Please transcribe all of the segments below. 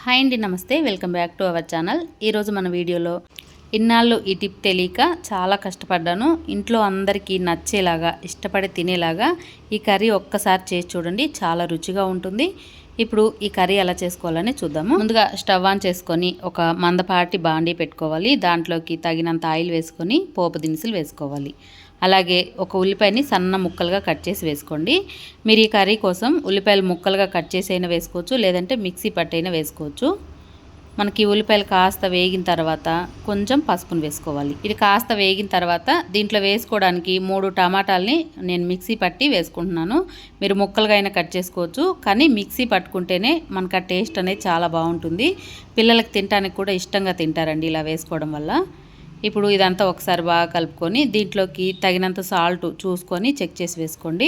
Hi అండి, నమస్తే. Welcome back to our channel. ఈరోజు మన వీడియోలో ఇన్నాళ్ళు ఈ టిప్ తెలియక చాలా కష్టపడ్డాను. ఇంట్లో అందరికీ నచ్చేలాగా, ఇష్టపడి తినేలాగా ఈ కర్రీ ఒక్కసారి చేసి చూడండి, చాలా రుచిగా ఉంటుంది. ఇప్పుడు ఈ కర్రీ ఎలా చేసుకోవాలని చూద్దాము. ముందుగా స్టవ్ ఆన్ చేసుకొని ఒక మందపాటి బాండీ పెట్టుకోవాలి. దాంట్లోకి తగినంత ఆయిల్ వేసుకొని పోపు దినుసులు వేసుకోవాలి. అలాగే ఒక ఉల్లిపాయని సన్న ముక్కలుగా కట్ చేసి వేసుకోండి. మీరు ఈ కర్రీ కోసం ఉల్లిపాయలు ముక్కలుగా కట్ చేసి అయినా వేసుకోవచ్చు, లేదంటే మిక్సీ పట్టైనా వేసుకోవచ్చు. మనకి ఉల్లిపాయలు కాస్త వేగిన తర్వాత కొంచెం పసుపును వేసుకోవాలి. ఇది కాస్త వేగిన తర్వాత దీంట్లో వేసుకోవడానికి 3 టమాటాలని నేను మిక్సీ పట్టి వేసుకుంటున్నాను. మీరు ముక్కలుగా అయినా కట్ చేసుకోవచ్చు, కానీ మిక్సీ పట్టుకుంటేనే మనకు ఆ టేస్ట్ అనేది చాలా బాగుంటుంది. పిల్లలకి తినడానికి కూడా ఇష్టంగా తింటారండి ఇలా వేసుకోవడం వల్ల. ఇప్పుడు ఇదంతా ఒకసారి బాగా కలుపుకొని దీంట్లోకి తగినంత సాల్ట్ చూసుకొని చెక్ చేసి వేసుకోండి.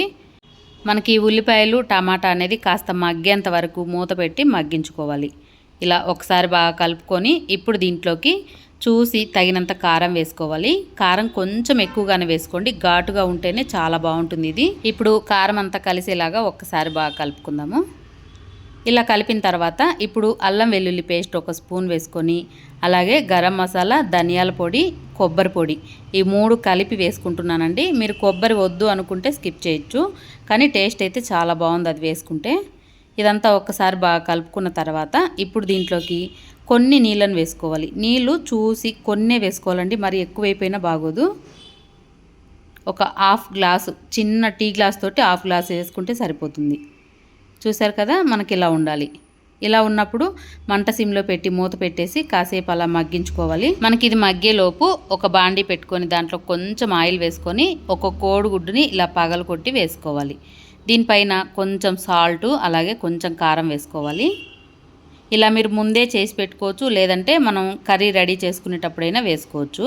మనకి ఉల్లిపాయలు టమాటా అనేది కాస్త మగ్గేంత వరకు మూత పెట్టి మగ్గించుకోవాలి. ఇలా ఒకసారి బాగా కలుపుకొని ఇప్పుడు దీంట్లోకి చూసి తగినంత కారం వేసుకోవాలి. కారం కొంచెం ఎక్కువగానే వేసుకోండి, ఘాటుగా ఉంటేనే చాలా బాగుంటుంది ఇది. ఇప్పుడు కారం అంతా కలిసేలాగా ఒక్కసారి బాగా కలుపుకుందాము. ఇలా కలిపిన తర్వాత ఇప్పుడు అల్లం వెల్లుల్లి పేస్ట్ 1 స్పూన్ వేసుకొని, అలాగే గరం మసాలా, ధనియాల పొడి, కొబ్బరి పొడి ఈ 3 కలిపి వేసుకుంటున్నానండి. మీరు కొబ్బరి వద్దు అనుకుంటే స్కిప్ చేయొచ్చు, కానీ టేస్ట్ అయితే చాలా బాగుంది అది వేసుకుంటే. ఇదంతా ఒక్కసారి బాగా కలుపుకున్న తర్వాత ఇప్పుడు దీంట్లోకి కొన్ని నీళ్ళను వేసుకోవాలి. నీళ్ళు చూసి కొన్నే వేసుకోవాలండి, మరి ఎక్కువైపోయినా బాగోదు. ఒక 1/2 గ్లాసు, చిన్న టీ గ్లాస్ తోటి 1/2 గ్లాస్ వేసుకుంటే సరిపోతుంది. చూసారు కదా, మనకి ఇలా ఉండాలి. ఇలా ఉన్నప్పుడు మంట సిమ్లో పెట్టి మూత పెట్టేసి కాసేపు అలా మగ్గించుకోవాలి. మనకి ఇది మగ్గేలోపు ఒక బాండీ పెట్టుకొని దాంట్లో కొంచెం ఆయిల్ వేసుకొని ఒక కోడిగుడ్డుని ఇలా పగలకొట్టి వేసుకోవాలి. దీనిపైన కొంచెం సాల్టు, అలాగే కొంచెం కారం వేసుకోవాలి. ఇలా మీరు ముందే చేసి పెట్టుకోవచ్చు, లేదంటే మనం కర్రీ రెడీ చేసుకునేటప్పుడైనా వేసుకోవచ్చు.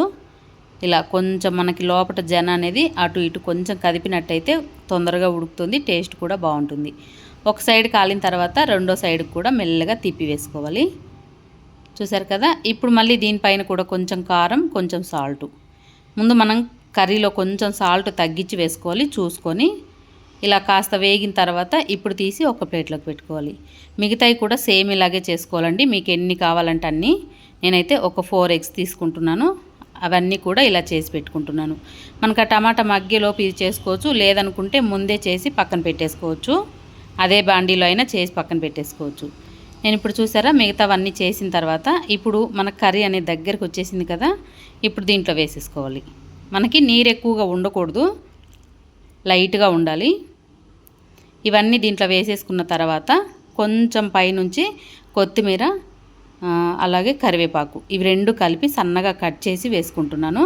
ఇలా కొంచెం మనకి లోపల జన అనేది అటు ఇటు కొంచెం కదిపినట్టయితే తొందరగా ఉడుకుతుంది, టేస్ట్ కూడా బాగుంటుంది. ఒక సైడ్ కాలిన తర్వాత రెండో సైడ్ కూడా మెల్లగా తిప్పి వేసుకోవాలి. చూసారు కదా, ఇప్పుడు మళ్ళీ దీనిపైన కూడా కొంచెం కారం, కొంచెం సాల్టు. ముందు మనం కర్రీలో కొంచెం సాల్ట్ తగ్గించి వేసుకోవాలి చూసుకొని. ఇలా కాస్త వేగిన తర్వాత ఇప్పుడు తీసి ఒక ప్లేట్లోకి పెట్టుకోవాలి. మిగతాయి కూడా సేమ్ ఇలాగే చేసుకోవాలండి, మీకు ఎన్ని కావాలంటే అన్నీ. నేనైతే ఒక 4 ఎగ్స్ తీసుకుంటున్నాను, అవన్నీ కూడా ఇలా చేసి పెట్టుకుంటున్నాను. మనకు ఆ టమాటా మగ్గేలోపు ఇది చేసుకోవచ్చు, లేదనుకుంటే ముందే చేసి పక్కన పెట్టేసుకోవచ్చు. అదే బాండీలో అయినా చేసి పక్కన పెట్టేసుకోవచ్చు. నేను ఇప్పుడు చూసారా మిగతావన్నీ చేసిన తర్వాత ఇప్పుడు మన కర్రీ అనేది దగ్గరకు వచ్చేసింది కదా, ఇప్పుడు దీంట్లో వేసేసుకోవాలి. మనకి నీరు ఎక్కువగా ఉండకూడదు, లైట్గా ఉండాలి. ఇవన్నీ దీంట్లో వేసేసుకున్న తర్వాత కొంచెం పైనుంచి కొత్తిమీర, అలాగే కరివేపాకు ఇవి 2 కలిపి సన్నగా కట్ చేసి వేసుకుంటున్నాను.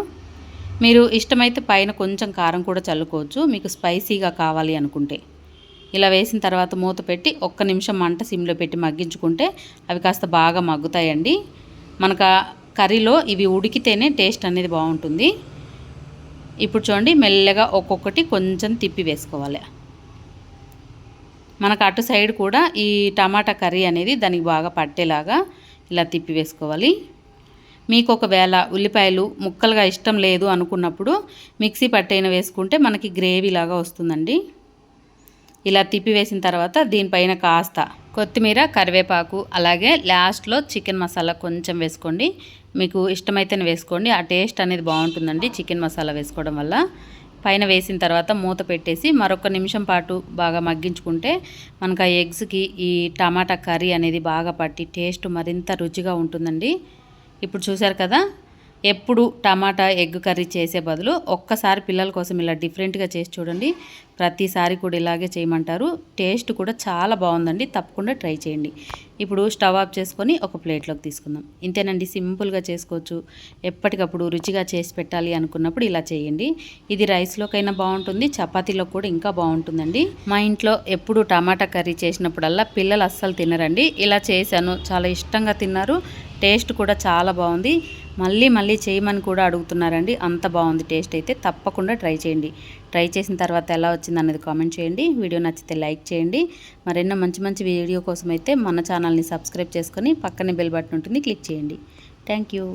మీరు ఇష్టమైతే పైన కొంచెం కారం కూడా చల్లుకోవచ్చు, మీకు స్పైసీగా కావాలి అనుకుంటే. ఇలా వేసిన తర్వాత మూత పెట్టి 1 నిమిషం మంట సిమ్లో పెట్టి మగ్గించుకుంటే అవి కాస్త బాగా మగ్గుతాయండి. మనకు కర్రీలో ఇవి ఉడికితేనే టేస్ట్ అనేది బాగుంటుంది. ఇప్పుడు చూడండి, మెల్లగా ఒక్కొక్కటి కొంచెం తిప్పి వేసుకోవాలి. మనకు అటు సైడ్ కూడా ఈ టమాటా కర్రీ అనేది దానికి బాగా పట్టేలాగా ఇలా తిప్పి వేసుకోవాలి. మీకు ఒకవేళ ఉల్లిపాయలు ముక్కలుగా ఇష్టం లేదు అనుకున్నప్పుడు మిక్సీ పట్టైన వేసుకుంటే మనకి గ్రేవీ లాగా వస్తుందండి. ఇలా తిప్పి వేసిన తర్వాత దీనిపైన కాస్త కొత్తిమీర, కరివేపాకు, అలాగే లాస్ట్లో చికెన్ మసాలా కొంచెం వేసుకోండి. మీకు ఇష్టమైతేనే వేసుకోండి, ఆ టేస్ట్ అనేది బాగుంటుందండి చికెన్ మసాలా వేసుకోవడం వల్ల. పైన వేసిన తర్వాత మూత పెట్టేసి మరొక నిమిషం పాటు బాగా మగ్గించుకుంటే మనకు ఆ ఎగ్స్కి ఈ టమాటా కర్రీ అనేది బాగా పట్టి టేస్ట్ మరింత రుచిగా ఉంటుందండి. ఇప్పుడు చూసారు కదా, ఎప్పుడు టమాటా ఎగ్ కర్రీ చేసే బదులు ఒక్కసారి పిల్లల కోసం ఇలా డిఫరెంట్గా చేసి చూడండి. ప్రతిసారి కూడా ఇలాగే చేయమంటారు, టేస్ట్ కూడా చాలా బాగుందండి. తప్పకుండా ట్రై చేయండి. ఇప్పుడు స్టవ్ ఆఫ్ చేసుకొని ఒక ప్లేట్లోకి తీసుకుందాం. ఇంతేనండి, సింపుల్గా చేసుకోవచ్చు. ఎప్పటికప్పుడు రుచిగా చేసి పెట్టాలి అనుకున్నప్పుడు ఇలా చేయండి. ఇది రైస్లోకైనా బాగుంటుంది, చపాతీలో కూడా ఇంకా బాగుంటుందండి. మా ఇంట్లో ఎప్పుడు టమాటా కర్రీ చేసినప్పుడల్లా పిల్లలు అస్సలు తినరండి. ఇలా చేశాను, చాలా ఇష్టంగా తిన్నారు, టేస్ట్ కూడా చాలా బాగుంది. మళ్ళీ మళ్ళీ చేయమని కూడా అడుగుతున్నారండి, అంత బాగుంది టేస్ట్ అయితే. తప్పకుండా ట్రై చేయండి. ట్రై చేసిన తర్వాత ఎలా వచ్చింది అన్నది కామెంట్ చేయండి. వీడియో నచ్చితే లైక్ చేయండి. మరెన్నో మంచి మంచి వీడియో కోసం అయితే మన ఛానల్ని సబ్స్క్రైబ్ చేసుకొని పక్కనే బెల్ బటన్ ఉంటుంది, క్లిక్ చేయండి. Thank you.